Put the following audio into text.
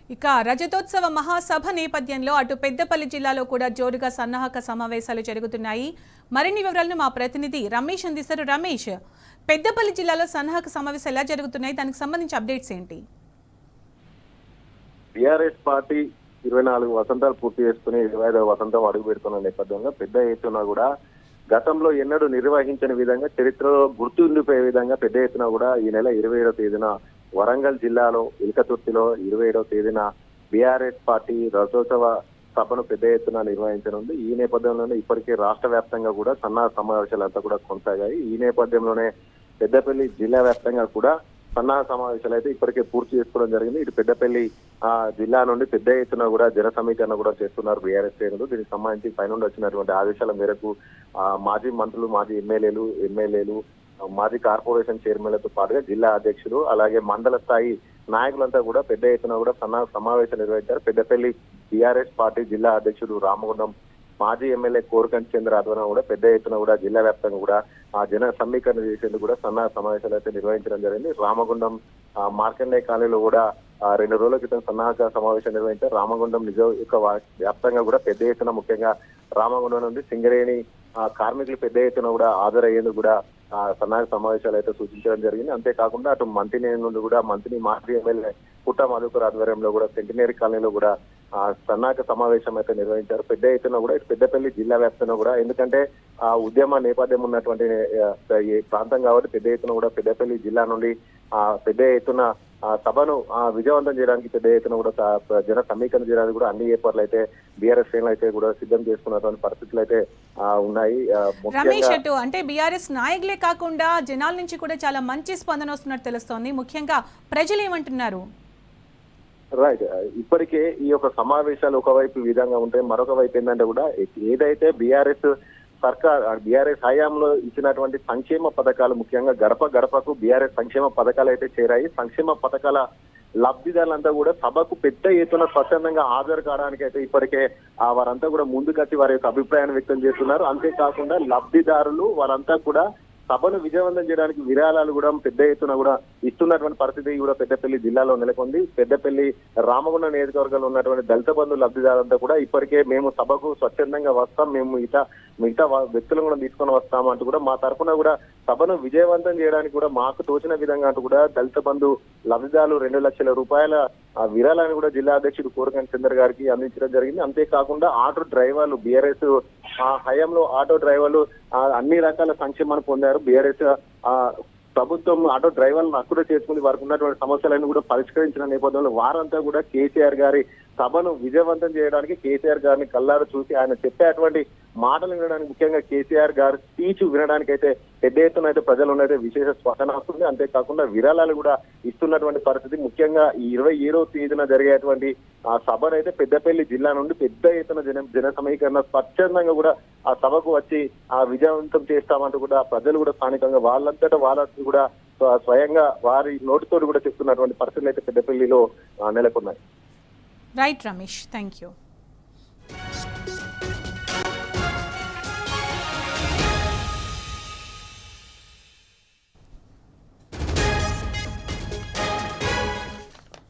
ఇక రజతోత్సవ మహాసభ నేపథ్యంలో అటు పెద్దపల్లి జిల్లాలో కూడా జోరుగా సన్నాహక సమావేశాలు జరుగుతున్నాయి. మరిన్ని వివరాలను మా ప్రతినిధి రమేష్ అందిస్తారు. రమేష్, పెద్దపల్లి జిల్లాలో సన్నాహక సమావేశాలు ఎలా జరుగుతున్నాయి, దానికి సంబంధించి అప్డేట్స్ ఏంటి? టీఆర్ఎస్ పార్టీ 24 వసంతాలు పూర్తి చేసుకుని 25వ వసంతం అడుగు పెడుతున్న నేపథ్యంలో పెద్ద ఎత్తున కూడా గతంలో ఎన్నడూ నిర్వహించని విధంగా చరిత్రలో గుర్తుండిపోయే విధంగా పెద్ద ఎత్తున కూడా ఈ నెల 27వ తేదీన వరంగల్ జిల్లాలో ఇల్కతుర్తిలో 27వ తేదీన బీఆర్ఎస్ పార్టీ రజతోత్సవ సభను పెద్ద ఎత్తున నిర్వహించనుంది. ఈ నేపథ్యంలోనే ఇప్పటికే రాష్ట్ర వ్యాప్తంగా కూడా సన్నాహ సమావేశాలంతా కూడా కొనసాగాయి. ఈ నేపథ్యంలోనే పెద్దపల్లి జిల్లా వ్యాప్తంగా కూడా సన్నాహ సమావేశాలు అయితే ఇప్పటికే పూర్తి చేసుకోవడం జరిగింది. ఇటు పెద్దపల్లి జిల్లా నుండి పెద్ద ఎత్తున కూడా జన సమీకరణ కూడా చేస్తున్నారు బీఆర్ఎస్ శ్రేణులు. దీనికి సంబంధించి పైనుండి వచ్చినటువంటి ఆదేశాల మేరకు మాజీ మంత్రులు, మాజీ ఎమ్మెల్యేలు, మాజీ కార్పొరేషన్ చైర్మన్లతో పాటుగా జిల్లా అధ్యక్షులు అలాగే మండల స్థాయి నాయకులంతా కూడా పెద్ద ఎత్తున కూడా సన్నాహ సమావేశం నిర్వహించారు. పెద్దపల్లి టీఆర్ఎస్ పార్టీ జిల్లా అధ్యక్షుడు రామగుండం, మాజీ ఎమ్మెల్యే కోరకంటి చంద్ర ఆధ్వర్యంలో కూడా పెద్ద ఎత్తున కూడా జిల్లా వ్యాప్తంగా కూడా ఆ జన సమీకరణ చేసేందుకు కూడా సన్నాహ సమావేశాలు అయితే నిర్వహించడం జరిగింది. రామగుండం మార్కండేయ కాలనీలో కూడా 2 రోజుల క్రితం సన్నాహక సమావేశం నిర్వహించారు. రామగుండం నిజ యొక్క వ్యాప్తంగా కూడా పెద్ద ఎత్తున ముఖ్యంగా రామగుండం నుండి సింగరేణి కార్మికులు పెద్ద ఎత్తున కూడా హాజరయ్యేందుకు కూడా సన్నాహక సమావేశాలు అయితే సూచించడం జరిగింది. అంతేకాకుండా అటు మంత్రినేని నుండి కూడా మాజీ ఎమ్మెల్యే పుట్ట మధుకర్ ఆధ్వర్యంలో కూడా సెంటినరీ కాలనీలో కూడా సన్నాహక సమావేశం అయితే నిర్వహించారు. పెద్ద ఎత్తున కూడా పెద్దపల్లి జిల్లా వ్యాప్తంగా కూడా ఎందుకంటే ఉద్యమ నేపథ్యం ఉన్నటువంటి ప్రాంతం కాబట్టి పెద్ద ఎత్తున కూడా పెద్దపల్లి జిల్లా నుండి పెద్ద ఎత్తున సభను విజయవంతం చేయడానికి పెద్ద ఎత్తున కూడా జన సమీకరణ చేయడానికి కూడా అన్ని ఏర్పాట్లు అయితే బీఆర్ఎస్ శ్రేణులు అయితే కూడా సిద్ధం చేసుకున్నటువంటి పరిస్థితులు అయితే ఉన్నాయి. రమేష్, అంటే బీఆర్ఎస్ నాయకులే కాకుండా జనాల నుంచి కూడా చాలా మంచి స్పందన వస్తున్నట్టు తెలుస్తోంది. ముఖ్యంగా ప్రజలు ఏమంటున్నారు? రైట్, ఇప్పటికే ఈ యొక్క సమావేశాలు ఒకవైపు ఈ విధంగా ఉంటాయి, మరొక వైపు ఏంటంటే కూడా ఏదైతే బీఆర్ఎస్ హయాంలో ఇచ్చినటువంటి సంక్షేమ పథకాలు, ముఖ్యంగా గడప గడపకు బీఆర్ఎస్ సంక్షేమ పథకాలు అయితే చేరాయి. సంక్షేమ పథకాల లబ్ధిదారులంతా కూడా సభకు పెద్ద ఎత్తున స్వచ్ఛందంగా హాజరు కావడానికి అయితే ఇప్పటికే వారంతా కూడా ముందుకొచ్చి వారి యొక్క అభిప్రాయాన్ని వ్యక్తం చేస్తున్నారు. అంతేకాకుండా లబ్ధిదారులు వారంతా కూడా సభను విజయవంతం చేయడానికి విరాళాలు కూడా పెద్ద ఎత్తున కూడా ఇస్తున్నటువంటి పరిస్థితి కూడా పెద్దపల్లి జిల్లాలో నెలకొంది. పెద్దపల్లి రామగుండం నియోజకవర్గంలో ఉన్నటువంటి దళిత బంధు లబ్ధిదారులంతా కూడా ఇప్పటికే మేము సభకు స్వచ్ఛందంగా వస్తాం, మేము మిగతా వ్యక్తులను కూడా తీసుకొని వస్తాం అంటూ కూడా మా తరఫున కూడా సభను విజయవంతం చేయడానికి కూడా మాకు తోచిన విధంగా అంటూ కూడా దళిత బంధు లబ్ధిదారులు 2 లక్షల రూపాయల విరాళాన్ని కూడా జిల్లా అధ్యక్షుడు కోరకంటి చంద్ర గారికి అందించడం జరిగింది. అంతేకాకుండా ఆటో డ్రైవర్లు బీఆర్ఎస్ హయాంలో ఆటో డ్రైవర్లు అన్ని రకాల సంక్షేమాన్ని పొందారు. బీఆర్ఎస్ ప్రభుత్వం ఆటో డ్రైవర్లను అక్కుర చేసుకుని వారికి ఉన్నటువంటి సమస్యలను కూడా పరిష్కరించిన నేపథ్యంలో వారంతా కూడా కేసీఆర్ గారి సభను విజయవంతం చేయడానికి కేసీఆర్ గారిని కళ్ళారు చూసి ఆయన చెప్పేటువంటి మాటలు వినడానికి, ముఖ్యంగా కేసీఆర్ గారి స్పీచ్ వినడానికి అయితే పెద్ద ఎత్తున అయితే ప్రజలున్నైతే విశేష స్పందన వస్తుంది. అంతేకాకుండా విరాళాలు కూడా ఇస్తున్నటువంటి పరిస్థితి. ముఖ్యంగా ఈ 27వ తేదీన జరిగేటువంటి ఆ సభను అయితే పెద్దపల్లి జిల్లా నుండి పెద్ద ఎత్తున జన సమీకరణ స్వచ్ఛందంగా కూడా ఆ సభకు వచ్చి విజయవంతం చేస్తామంటూ కూడా ప్రజలు కూడా స్థానికంగా వాళ్ళంతటా వాళ్ళకి కూడా స్వయంగా వారి నోటితోటి కూడా చెప్తున్నటువంటి పరిస్థితులు అయితే పెద్దపల్లిలో నెలకొన్నాయి. Right Ramesh, thank you.